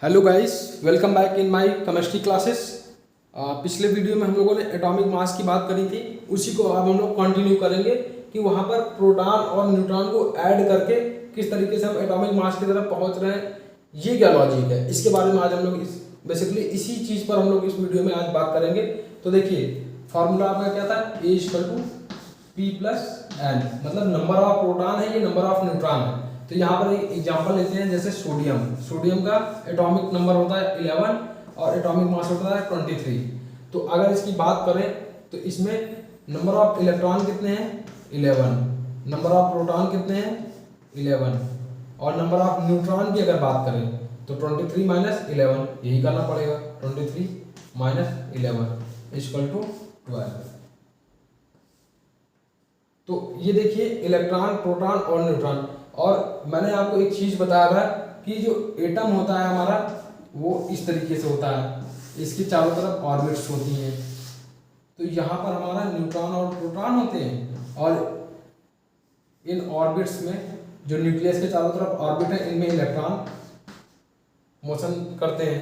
Hello guys, welcome back in my chemistry classes. पिछले video में हम लोगों ने एटॉमिक मास की बात करी थी, उसी को अब हम लोग कंटिन्यू करेंगे कि वहाँ पर प्रोटॉन और न्यूट्रॉन को ऐड करके किस तरीके से हम एटॉमिक मास की तरफ पहुँच रहे हैं, ये क्या लॉजिक है, इसके बारे में आज हम लोग बेसिकली इसी चीज़ पर हम लोग इस वीडियो में आज बात करेंगे। तो देखिए, फॉर्मूला आपका क्या था, A=P+N, मतलब नंबर ऑफ प्रोटॉन है, ये नंबर ऑफ न्यूट्रॉन है। तो यहाँ पर एक एग्जांपल लेते हैं, जैसे सोडियम का एटॉमिक नंबर होता है 11 और एटॉमिक मास होता है 23। तो अगर इसकी बात करें तो इसमें नंबर ऑफ इलेक्ट्रॉन कितने हैं 11, नंबर ऑफ प्रोटॉन कितने हैं 11, और नंबर ऑफ न्यूट्रॉन की अगर बात करें तो 23 माइनस 11, यही करना पड़ेगा, 23 माइनस 11 इक्वल टू 12। तो ये देखिए इलेक्ट्रॉन, प्रोटॉन और न्यूट्रॉन। और मैंने आपको एक चीज़ बताया था कि जो एटम होता है हमारा वो इस तरीके से होता है, इसकी चारों तरफ ऑर्बिट्स होती हैं। तो यहाँ पर हमारा न्यूट्रॉन और प्रोटॉन होते हैं, और इन ऑर्बिट्स में जो न्यूक्लियस के चारों तरफ ऑर्बिट है, इनमें इलेक्ट्रॉन मोशन करते हैं।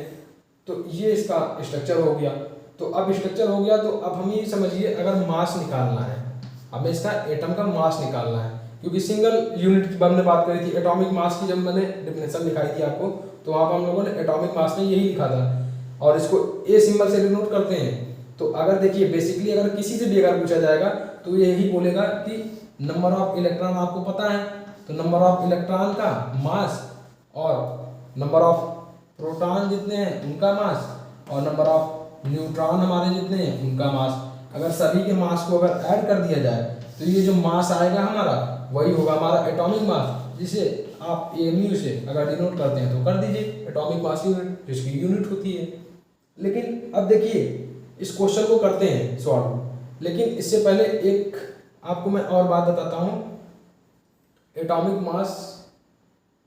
तो ये इसका स्ट्रक्चर हो गया। तो अब स्ट्रक्चर हो गया, तो अब हम ये समझिए, अगर मास निकालना है, हमें इसका एटम का मास निकालना है, क्योंकि सिंगल यूनिट की हमने बात करी थी एटॉमिक मास की, जब मैंने डिफिनेशन दिखाई थी आपको, तो वहाँ पर हम लोगों ने एटॉमिक मास में यही लिखा था, और इसको ए सिंबल से डिनोट करते हैं। तो अगर देखिए, बेसिकली अगर किसी से भी अगर पूछा जाएगा तो यही बोलेगा कि नंबर ऑफ इलेक्ट्रॉन आपको पता है, तो नंबर ऑफ इलेक्ट्रॉन का मास और नंबर ऑफ प्रोटॉन जितने हैं उनका मास और नंबर ऑफ न्यूट्रॉन हमारे जितने हैं उनका मास, अगर सभी के मास को अगर ऐड कर दिया जाए तो ये जो मास आएगा हमारा वही होगा हमारा एटॉमिक मास, जिसे आप एमयू से अगर डिनोट करते हैं तो कर दीजिए एटॉमिक मास यूनिट, जिसकी यूनिट होती है। लेकिन अब देखिए, इस क्वेश्चन को करते हैं सॉल्व, लेकिन इससे पहले एक आपको मैं और बात बताता हूँ। एटॉमिक मास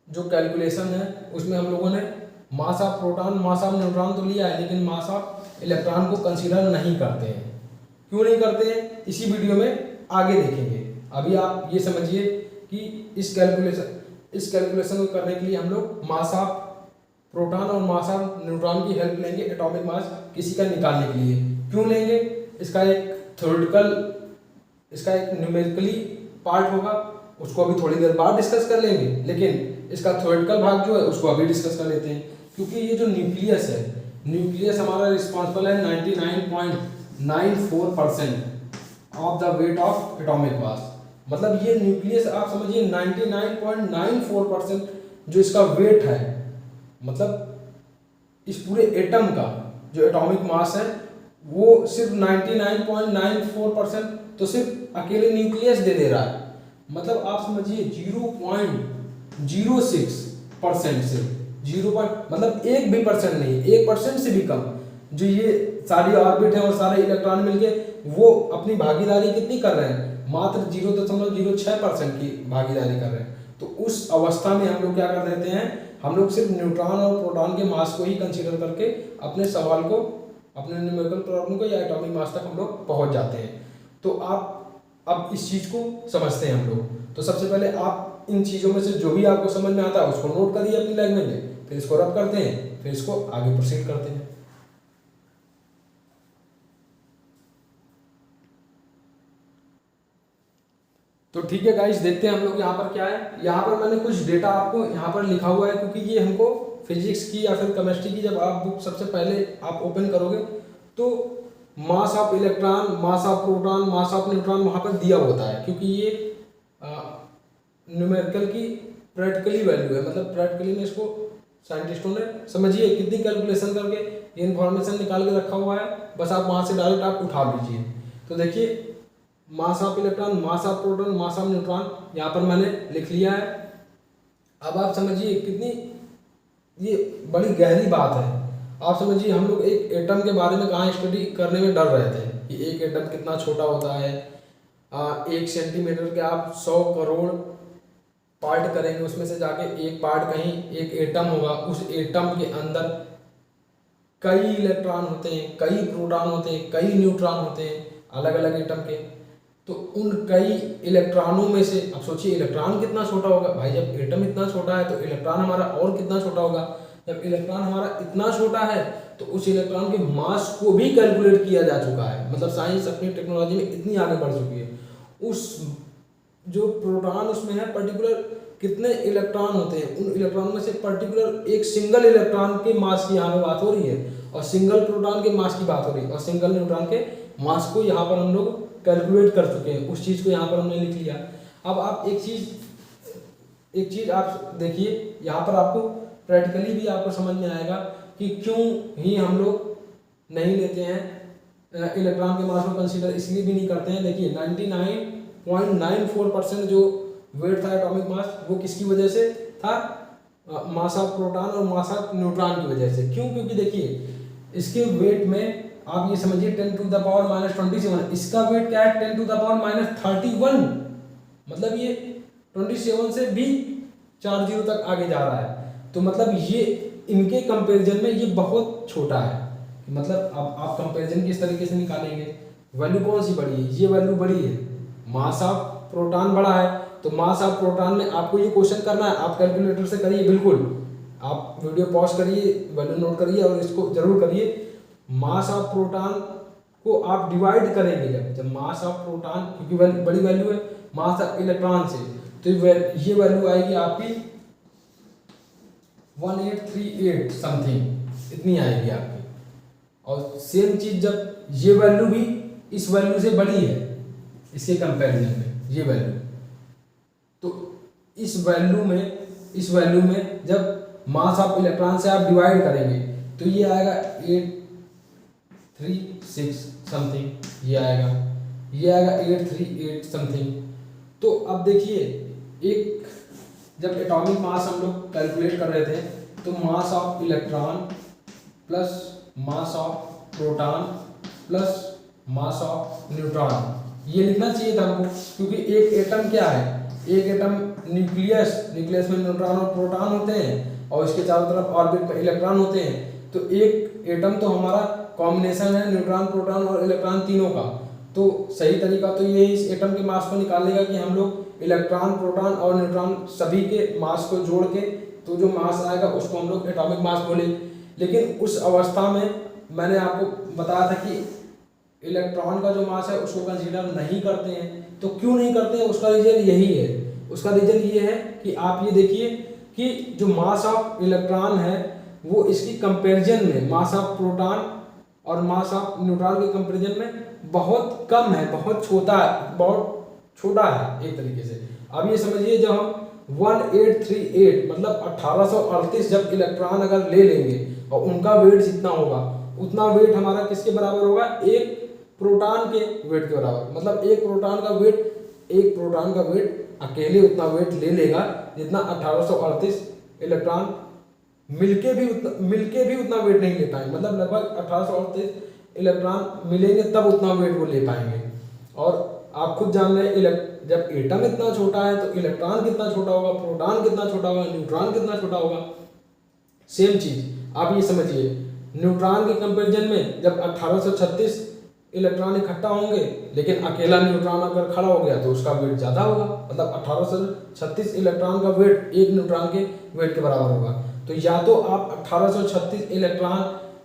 जो कैलकुलेशन है उसमें हम लोगों ने मास of proton, mass of neutron तो लिया है, लेकिन मास ऑफ इलेक्ट्रॉन को कंसीडर नहीं करते हैं। क्यों नहीं करते हैं, इसी वीडियो में आगे देखेंगे। अभी आप ये समझिए कि इस कैलकुलेशन को करने के लिए हम लोग मास ऑफ प्रोटॉन और मास ऑफ न्यूट्रॉन की हेल्प लेंगे एटॉमिक मास किसी का निकालने के लिए। क्यों लेंगे, इसका एक न्यूमेरिकली पार्ट होगा, उसको अभी थोड़ी देर बाद डिस्कस कर लेंगे, लेकिन इसका थ्योरेटिकल भाग जो है उसको अभी डिस्कस कर लेते हैं। क्योंकि ये जो न्यूक्लियस है, न्यूक्लियस हमारा रिस्पॉन्सिबल है 99.94% of the weight of atomic mass. मतलब ये न्यूक्लियस आप समझिए 99.94% जो इसका वेट है, मतलब इस पूरे एटम का जो एटॉमिक मास है वो सिर्फ 99.94% तो सिर्फ अकेले न्यूक्लियस दे रहा है। मतलब आप समझिए 0.06% से 0. मतलब 1 भी परसेंट नहीं, 1% से भी कम जो ये सारी ऑर्बिट है और सारे इलेक्ट्रॉन मिलके वो अपनी भागीदारी कितनी कर रहे हैं, मात्र 0.06% की भागीदारी कर रहे हैं। तो उस अवस्था में हम लोग क्या कर देते हैं, हम लोग सिर्फ न्यूट्रॉन और प्रोटॉन के मास को ही कंसीडर करके अपने सवाल को, अपने न्यूमेरिकल प्रॉब्लम को या एटॉमिक मास तक हम लोग पहुंच जाते हैं। तो आप अब इस चीज़ को समझते हैं हम लोग। तो सबसे पहले आप इन चीज़ों में से जो भी आपको समझ में आता है उसको नोट करिए अपनी लैंग्वेज में, फिर इसको रब करते हैं, फिर इसको आगे प्रोसीड करते हैं। तो ठीक है गाइस, देखते हैं हम लोग यहाँ पर क्या है। यहाँ पर मैंने कुछ डेटा आपको यहाँ पर लिखा हुआ है, क्योंकि ये हमको फिजिक्स की या फिर केमिस्ट्री की जब आप बुक सबसे पहले आप ओपन करोगे तो mass of electron, mass of proton, mass of neutron वहाँ पर दिया होता है, क्योंकि ये न्यूमेरिकल की प्रैक्टिकली वैल्यू है। मतलब प्रैक्टिकली में इसको साइंटिस्टों ने समझिए कितनी कैलकुलेशन करके ये इन्फॉर्मेशन निकाल के रखा हुआ है, बस आप वहाँ से डायरेक्ट आप उठा लीजिए। तो देखिए, mass of electron, mass of proton, mass of neutron यहाँ पर मैंने लिख लिया है। अब आप समझिए कितनी ये बड़ी गहरी बात है। आप समझिए, हम लोग एक एटम के बारे में कहाँ स्टडी करने में डर रहे थे कि एक एटम कितना छोटा होता है। 1 सेंटीमीटर के आप 100 करोड़ पार्ट करेंगे, उसमें से जाके एक पार्ट कहीं एक एटम होगा, उस एटम के अंदर कई इलेक्ट्रॉन होते हैं, कई प्रोटॉन होते हैं, कई न्यूट्रॉन होते हैं अलग अलग एटम के। तो उन कई इलेक्ट्रॉनों में से अब सोचिए इलेक्ट्रॉन कितना छोटा होगा भाई, जब एटम इतना छोटा है तो इलेक्ट्रॉन हमारा और कितना छोटा होगा। जब इलेक्ट्रॉन हमारा इतना छोटा है तो उस इलेक्ट्रॉन के मास को भी कैलकुलेट किया जा चुका है। मतलब साइंस अपनी टेक्नोलॉजी में इतनी आगे बढ़ चुकी है। उस जो प्रोटॉन उसमें है पर्टिकुलर कितने इलेक्ट्रॉन होते हैं, उन इलेक्ट्रॉन में से पर्टिकुलर एक सिंगल इलेक्ट्रॉन के मास की यहाँ पे बात हो रही है और सिंगल प्रोटॉन के मास की बात हो रही है और सिंगल न्यूट्रॉन के मास को यहाँ पर हम लोग कैलकुलेट कर चुके हैं। उस चीज़ को यहाँ पर हमने लिख लिया। अब आप एक चीज़ आप देखिए, यहाँ पर आपको प्रैक्टिकली भी आपको समझ में आएगा कि क्यों ही हम लोग नहीं लेते हैं इलेक्ट्रॉन के मास को कंसीडर, इसलिए भी नहीं करते हैं। देखिए 99.94% जो वेट था एटॉमिक मास वो किसकी वजह से था, मास ऑफ प्रोटॉन और मास ऑफ न्यूट्रॉन की वजह से। क्यों? क्योंकि देखिए इसके वेट में आप ये समझिए 10⁻⁻27, इसका वेट क्या है 10⁻31, मतलब ये 27 से भी 4 जीरो तक आगे जा रहा है। तो मतलब ये इनके कंपैरिजन में ये बहुत छोटा है। मतलब अब आप कंपैरिजन किस तरीके से निकालेंगे, वैल्यू कौन सी बड़ी है, ये वैल्यू बड़ी है, मास ऑफ प्रोटॉन बड़ा है, तो मास ऑफ प्रोटॉन में आपको ये क्वेश्चन करना है, आप कैलकुलेटर से करिए, बिल्कुल आप वीडियो पॉज करिए, वैल्यू नोट करिए और इसको जरूर करिए। मास ऑफ प्रोटॉन को आप डिवाइड करेंगे जब मास ऑफ प्रोटॉन, क्योंकि बड़ी वैल्यू है मास ऑफ इलेक्ट्रॉन से, तो ये वैल्यू आएगी आपकी 1838 समथिंग, इतनी आएगी आपकी। और सेम चीज जब ये वैल्यू भी इस वैल्यू से बड़ी है इसके कंपैरिजन में, ये वैल्यू, तो इस वैल्यू में जब मास ऑफ इलेक्ट्रॉन से आप डिवाइड करेंगे तो ये आएगा 836 समथिंग, ये आएगा 838 समथिंग। तो अब देखिए एक जब एटॉमिक मास हम लोग कैलकुलेट कर रहे थे तो mass of electron plus mass of proton plus mass of neutron ये लिखना चाहिए था हमको, क्योंकि एक एटम क्या है, एक एटम न्यूक्लियस में न्यूट्रॉन और प्रोटॉन होते हैं और इसके चारों तरफ ऑर्बिट में इलेक्ट्रॉन होते हैं। तो एक एटम तो हमारा कॉम्बिनेशन है न्यूट्रॉन प्रोटॉन और इलेक्ट्रॉन तीनों का। तो सही तरीका तो ये इस एटम के मास को निकालने का कि हम लोग इलेक्ट्रॉन प्रोटॉन और न्यूट्रॉन सभी के मास को जोड़ के तो जो मास आएगा उसको हम लोग एटॉमिक मास बोले। लेकिन उस अवस्था में मैंने आपको बताया था कि इलेक्ट्रॉन का जो मास है उसको कंसीडर नहीं करते हैं। तो क्यों नहीं करते हैं, उसका रीजन यही है। उसका रीजन ये है कि आप ये देखिए कि जो मास ऑफ इलेक्ट्रॉन है वो इसकी कंपैरिजन में मास ऑफ प्रोटॉन और मास ऑफ न्यूट्रॉन के कंपैरिजन में बहुत कम है, बहुत छोटा है एक तरीके से। अब ये समझिए जब हम 1838 मतलब 1838 जब इलेक्ट्रॉन अगर ले लेंगे और उनका वेट जितना होगा उतना वेट हमारा किसके बराबर होगा, एक प्रोटॉन के वेट के बराबर। मतलब एक प्रोटॉन का वेट अकेले उतना वेट ले लेगा जितना 1838 इलेक्ट्रॉन मिलके भी उतना वेट नहीं ले पाएंगे। मतलब लगभग 1838 इलेक्ट्रॉन मिलेंगे तब उतना वेट वो ले पाएंगे। और आप खुद जान रहे हैं जब एटम इतना छोटा है तो इलेक्ट्रॉन कितना छोटा होगा, प्रोटॉन कितना छोटा होगा, न्यूट्रॉन कितना छोटा होगा। सेम चीज आप ये समझिए, न्यूट्रॉन के कंपैरिजन में जब 1836 इलेक्ट्रॉन इकट्ठा होंगे लेकिन अकेला न्यूट्रॉन अगर खड़ा हो गया तो उसका वेट ज़्यादा होगा। मतलब 1836 इलेक्ट्रॉन का वेट एक न्यूट्रॉन के वेट के बराबर होगा। तो या तो आप 1836 इलेक्ट्रॉन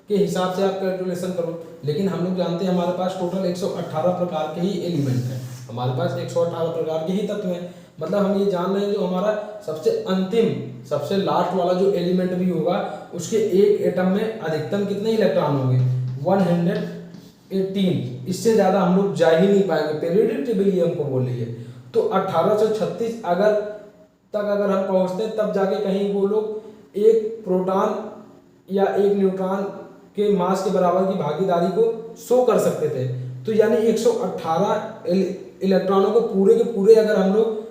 के हिसाब से आप कैलकुलेशन करो, लेकिन हम लोग जानते हैं हमारे पास टोटल 118 प्रकार के ही एलिमेंट हैं, हमारे पास 118 प्रकार के ही तत्व हैं। मतलब हम ये जान रहे हैं जो हमारा सबसे अंतिम सबसे लास्ट वाला जो एलिमेंट भी होगा उसके एक एटम में अधिकतम कितने इलेक्ट्रॉन होंगे, 118। इससे ज़्यादा हम लोग जा ही नहीं पाएंगे, पीरियोडिक टेबल ये हमको बोल रही है। तो 1836 अगर हम पहुँचते हैं तब जाके कहीं वो लोग एक प्रोटॉन या एक न्यूट्रॉन के मास के बराबर की भागीदारी को शो कर सकते थे। तो यानी 118 इलेक्ट्रॉनों को पूरे के पूरे अगर हम लोग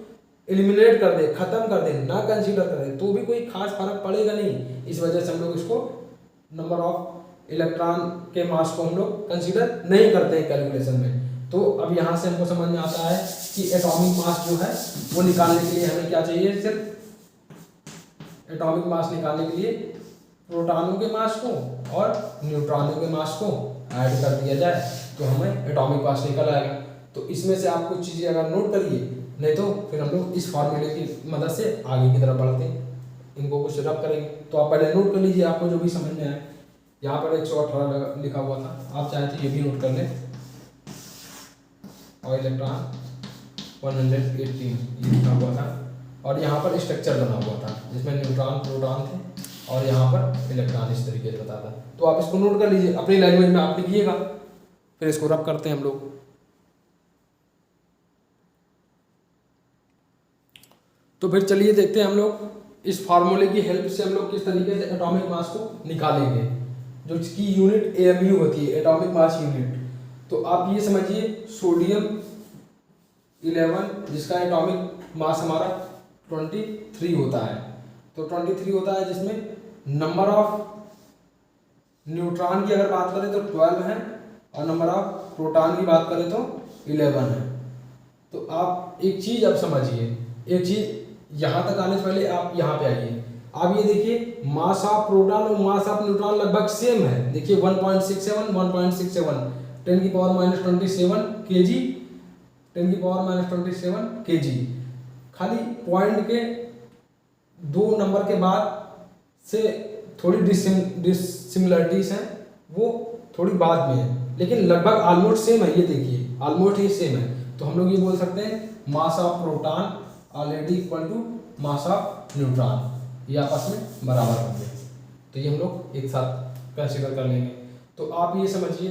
एलिमिनेट कर दे, खत्म कर दे, ना कंसीडर करें तो भी कोई खास फर्क पड़ेगा नहीं। इस वजह से हम लोग इसको नंबर ऑफ इलेक्ट्रॉन के मास को हम लोग कंसीडर नहीं करते हैं कैलकुलेशन में। तो अब यहाँ से हमको समझ में आता है कि एटॉमिक मास जो है वो निकालने के लिए हमें क्या चाहिए, सिर्फ एटॉमिक मास निकालने के लिए प्रोटॉनों के मास को और न्यूट्रॉनों के मास को ऐड कर दिया जाए तो हमें एटॉमिक मास निकल आएगा। तो इसमें से आप कुछ चीज़ें अगर नोट करिए, नहीं तो फिर हम लोग इस फॉर्मूले की मदद से आगे की तरफ बढ़ते हैं। इनको कुछ रब करेंगे। तो आप पहले नोट कर लीजिए, आपको जो भी समझ में आए। यहाँ पर 118 लिखा हुआ था, आप चाहे तो ये भी नोट कर लें। और इलेक्ट्रॉन 118 ये लिखा हुआ था, और यहाँ पर स्ट्रक्चर बना हुआ था जिसमें न्यूट्रॉन प्रोटॉन थे, और यहाँ पर इलेक्ट्रॉन इस तरीके से बताता। तो आप इसको नोट कर लीजिए, अपनी लैंग्वेज में आप लिखिएगा, फिर इसको रब करते हैं हम लोग। तो फिर चलिए देखते हैं हम लोग इस फार्मूले की हेल्प से हम लोग किस तरीके से एटॉमिक मास को निकालेंगे, जो इसकी यूनिट एमयू होती है, एटॉमिक मास यूनिट। तो आप ये समझिए सोडियम 11 जिसका एटॉमिक मास हमारा 23 होता है। तो 23 होता है, जिसमें नंबर ऑफ न्यूट्रॉन की अगर बात करें तो 12 है, और नंबर ऑफ प्रोटॉन की बात करें तो 11 है। तो आप एक चीज़ अब समझिए, एक चीज़ यहाँ तक आने से पहले आप यहाँ पे आइए। आप ये देखिए मास ऑफ प्रोटॉन और मास ऑफ न्यूट्रॉन लगभग सेम है। देखिए 1.67 1.67 10 की पावर -27 kg 10 की पावर -27 kg। खाली पॉइंट के 2 नंबर के बाद से थोड़ी डिसिमिलरिटीज हैं, वो थोड़ी बाद में है, लेकिन लगभग ऑलमोस्ट सेम है। ये देखिए ऑलमोस्ट ही सेम है। तो हम लोग ये बोल सकते हैं mass of proton already equal to mass of neutron, ये आपस में बराबर होंगे। तो ये हम लोग एक साथ कंसीडर कर लेंगे। तो आप ये समझिए,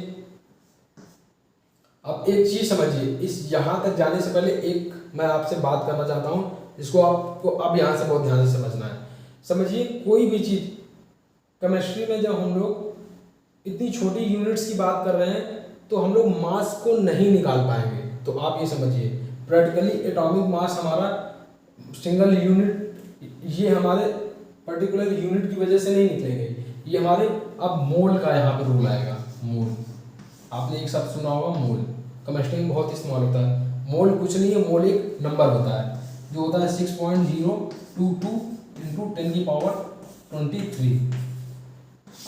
अब एक चीज समझिए, इस यहाँ तक जाने से पहले एक मैं आपसे बात करना चाहता हूँ, जिसको आपको अब यहाँ से बहुत ध्यान से समझना है। समझिए कोई भी चीज केमिस्ट्री में जब हम लोग इतनी छोटी यूनिट्स की बात कर रहे हैं, तो हम लोग मास को नहीं निकाल पाएंगे। तो आप ये समझिए प्रैक्टिकली एटॉमिक मास हमारा सिंगल यूनिट, ये हमारे पर्टिकुलर यूनिट की वजह से नहीं निकलेंगे, ये हमारे अब मोल का यहाँ पे रूल आएगा। मोल, आपने एक शब्द सुना होगा मोल, केमिस्ट्री में बहुत इस्तेमाल होता है। मोल कुछ नहीं है, मोल एक नंबर होता है जो होता है 6.022 इंटू 10 की पावर 23।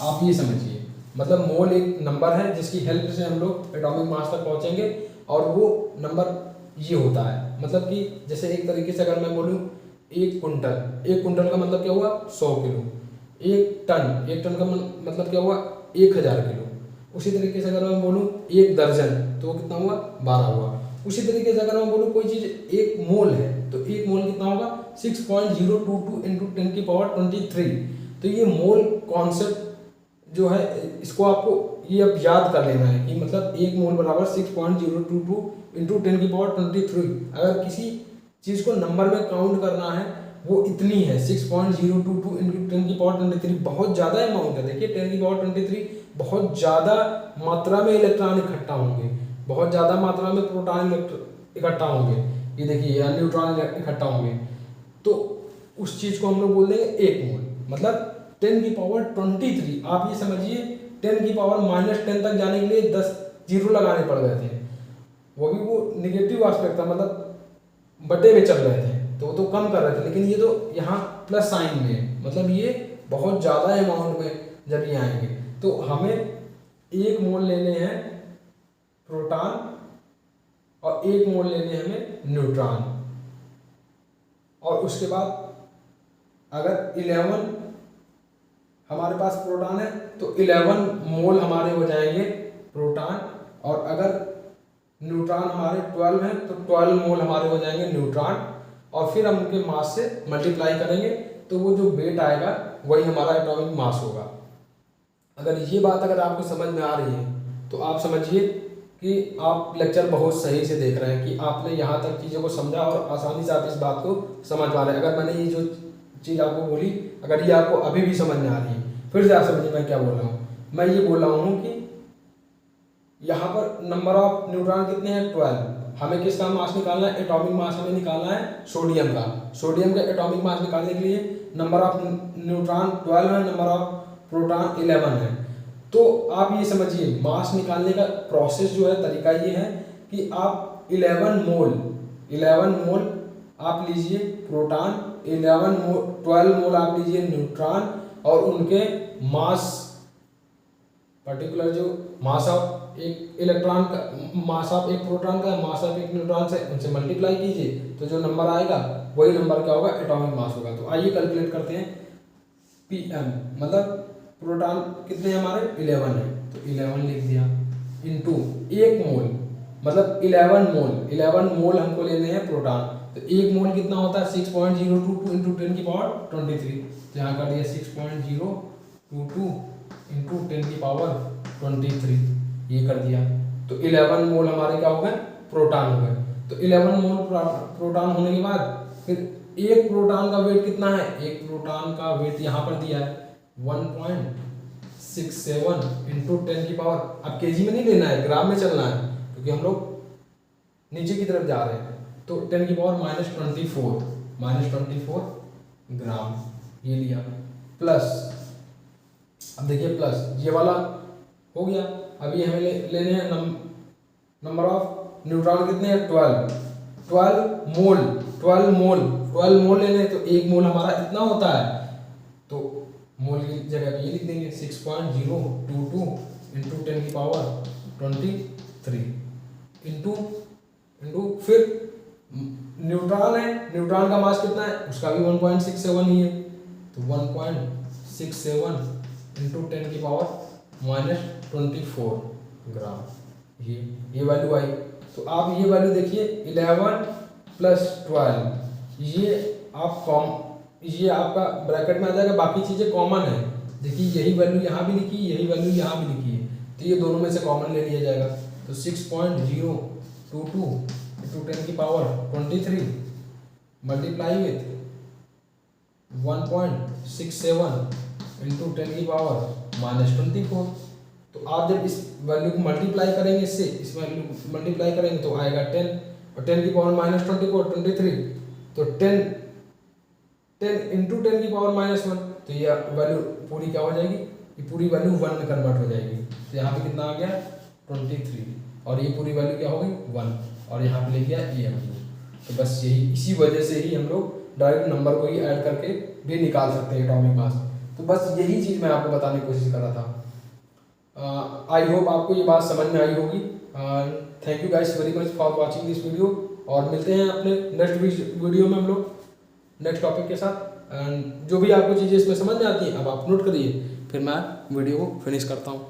आप ये समझिए, मतलब मोल एक नंबर है जिसकी हेल्प से हम लोग एटॉमिक मास तक पहुँचेंगे, और वो नंबर ये होता है। मतलब कि जैसे एक तरीके से अगर मैं बोलूँ एक कुंटल का मतलब क्या हुआ 100 किलो। एक टन का मतलब क्या हुआ 1000 किलो। उसी तरीके से अगर मैं बोलूँ एक दर्जन, तो वो कितना हुआ 12 हुआ। उसी तरीके से अगर मैं बोलूँ कोई चीज़ एक मोल है, तो एक मोल कितना होगा 6.022 इंटू 10 की पावर 23। तो ये मोल कॉन्सेप्ट जो है, इसको आपको ये अब याद कर लेना है कि मतलब एक मोल बराबर 6.022 इंटू 10 की पावर 23। अगर किसी चीज़ को नंबर में काउंट करना है, वो इतनी है 6.022 इंटू 10 की पावर 23। बहुत ज़्यादा अमाउंट है। देखिए 10 की पावर 23 बहुत ज़्यादा मात्रा में इलेक्ट्रॉन इकट्ठा होंगे, बहुत ज़्यादा मात्रा में प्रोटॉन इकट्ठा होंगे, ये देखिए या न्यूट्रॉन इकट्ठा होंगे। तो उस चीज़ को हम लोग बोल देंगे एक मोल, मतलब 10 की पावर 23। आप ये समझिए 10 की पावर -10 तक जाने के लिए 10 जीरो लगाने पड़ गए थे, वो भी वो निगेटिव एस्पेक्ट था, मतलब बटे में चल रहे थे, तो वो तो कम कर रहे थे। लेकिन ये तो यहाँ प्लस साइन में है, मतलब ये बहुत ज़्यादा अमाउंट में जब ये आएंगे। तो हमें एक मोल लेने हैं प्रोटॉन और एक मोल लेने हैं हमें न्यूट्रॉन, और उसके बाद अगर 11 हमारे पास प्रोटॉन है तो 11 मोल हमारे हो जाएंगे प्रोटॉन, और अगर न्यूट्रॉन हमारे 12 हैं तो 12 मोल हमारे हो जाएंगे न्यूट्रॉन, और फिर हम उनके मास से मल्टीप्लाई करेंगे तो वो जो वेट आएगा वही हमारा एटॉमिक मास होगा। अगर ये बात अगर आपको समझ में आ रही है तो आप समझिए कि आप लेक्चर बहुत सही से देख रहे हैं, कि आपने यहाँ तक चीज़ों को समझा और आसानी से आप इस बात को समझ पा रहे हैं। अगर मैंने ये जो चीज़ आपको बोली, अगर ये आपको अभी भी समझ में आ रही है, फिर से आप समझिए मैं क्या बोल रहा हूँ। मैं ये बोल रहा हूँ कि यहाँ पर नंबर ऑफ न्यूट्रॉन कितने हैं 12। हमें किसका मास निकालना है, एटॉमिक मास हमें निकालना है सोडियम का। सोडियम का एटॉमिक मास निकालने के लिए नंबर ऑफ न्यूट्रॉन 12 है, नंबर ऑफ प्रोटॉन 11 है। तो आप ये समझिए मास निकालने का प्रोसेस जो है, तरीका ये है कि आप 11 मोल आप लीजिए प्रोटॉन, 12 मोल आप लीजिए न्यूट्रॉन, और उनके मास पर्टिकुलर जो मास ऑफ एक इलेक्ट्रॉन का, मास ऑफ एक प्रोटॉन का, मास ऑफ एक न्यूट्रॉन से उनसे मल्टीप्लाई कीजिए, तो जो नंबर आएगा वही नंबर क्या होगा एटॉमिक मास होगा। तो आइए कैलकुलेट करते हैं। PM, मतलब प्रोटॉन कितने हैं हमारे 11 है, तो 11 लिख दिया इनटू 1 मोल, मतलब 11 मोल हमको लेने हैं प्रोटॉन, तो 1 मोल कितना होता है 6.022 इंटू 10 की पावर 23, तो यहाँ कर दिया 6.022 इंटू 10 की पावर 23, ये कर दिया। तो 11 मोल हमारे क्या हो गए प्रोटॉन हो गए। तो 11 मोल प्रोटॉन होने के बाद फिर एक प्रोटॉन का वेट कितना है, एक प्रोटॉन का वेट यहाँ पर दिया है 1.67 इंटू 10 की पावर, अब केजी में नहीं लेना है, ग्राम में चलना है क्योंकि हम लोग नीचे की तरफ जा रहे हैं, तो 10 की पावर -24 ग्राम ये लिया, प्लस अब देखिए प्लस ये वाला हो गया। अभी हमें लेने हैं नंबर ऑफ न्यूट्रॉन कितने हैं 12 मोल लेने हैं, तो 1 मोल हमारा इतना होता है, तो मोल की जगह पे ये लिख देंगे 6.022 इंटू 10 की पावर 23 इंटू फिर न्यूट्रॉन है, न्यूट्रॉन का मास कितना है उसका भी 1.67 ही है, तो 1.67 इंटू 10 की पावर -24 ग्राम, ये वैल्यू आई। तो आप ये वैल्यू देखिए 11 + 12, ये आपका ब्रैकेट में आ जाएगा, बाकी चीज़ें कॉमन है, देखिए यही वैल्यू यहाँ भी लिखी, यही वैल्यू यहाँ भी लिखी है, तो ये दोनों में से कॉमन ले लिया जाएगा, तो 6.022 इंटू 10 की पावर 23 मल्टीप्लाई विथ 1.67 इंटू 10 की पावर -24, तो आप जब इस वैल्यू को मल्टीप्लाई करेंगे इससे, इस वैल्यू को मल्टीप्लाई करेंगे तो आएगा 10, और 10 की पावर -24 23, तो 10 इंटू 10 की पावर -1, तो ये वैल्यू पूरी क्या हो जाएगी, ये पूरी वैल्यू 1 में कन्वर्ट हो जाएगी, तो यहाँ पे कितना आ गया 23, और ये पूरी वैल्यू क्या हो गई 1, और यहाँ पे ले गया EMU। तो बस यही, इसी वजह से ही हम लोग डायरेक्ट नंबर को ही ऐड करके भी निकाल सकते हैं एटॉमिक मास। तो बस यही चीज़ मैं आपको बताने की कोशिश कर रहा था। आई होप आपको ये बात समझ में आई होगी। Thank you guys very much for watching this video, और मिलते हैं अपने नेक्स्ट वीडियो में हम लोग नेक्स्ट टॉपिक के साथ। एंड जो भी आपको चीज़ें इसमें समझ में आती हैं अब आप नोट करिए, फिर मैं वीडियो को फिनिश करता हूँ।